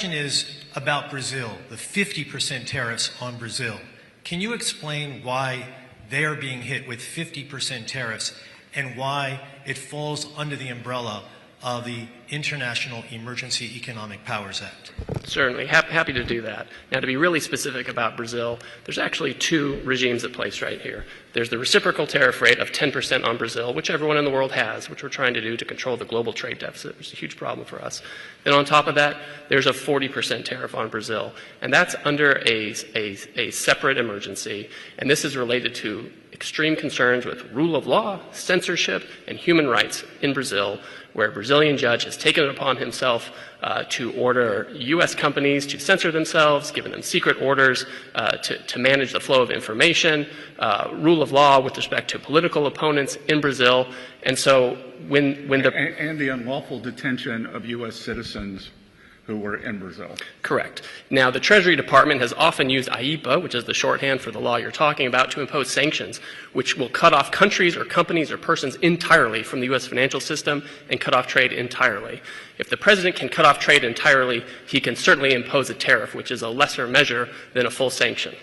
question is about Brazil, the 50% tariffs on Brazil. Can you explain why they are being hit with 50% tariffs and why it falls under the umbrella of the International Emergency Economic Powers Act? Certainly. Happy to do that. Now, to be really specific about Brazil, there's actually two regimes at place right here. There's the reciprocal tariff rate of 10% on Brazil, which everyone in the world has, which we're trying to do to control the global trade deficit, which is a huge problem for us. Then on top of that, there's a 40% tariff on Brazil, and that's under a separate emergency, and this is related to extreme concerns with rule of law, censorship, and human rights in Brazil, where a Brazilian judge has taken it upon himself to order U.S. companies to censor themselves, given them secret orders to manage the flow of information, rule of law with respect to political opponents in Brazil. And so when the... And the unlawful detention of U.S. citizens who were in Brazil. Correct. Now, the Treasury Department has often used IEPA, which is the shorthand for the law you're talking about, to impose sanctions, which will cut off countries or companies or persons entirely from the U.S. financial system and cut off trade entirely. If the president can cut off trade entirely, he can certainly impose a tariff, which is a lesser measure than a full sanction.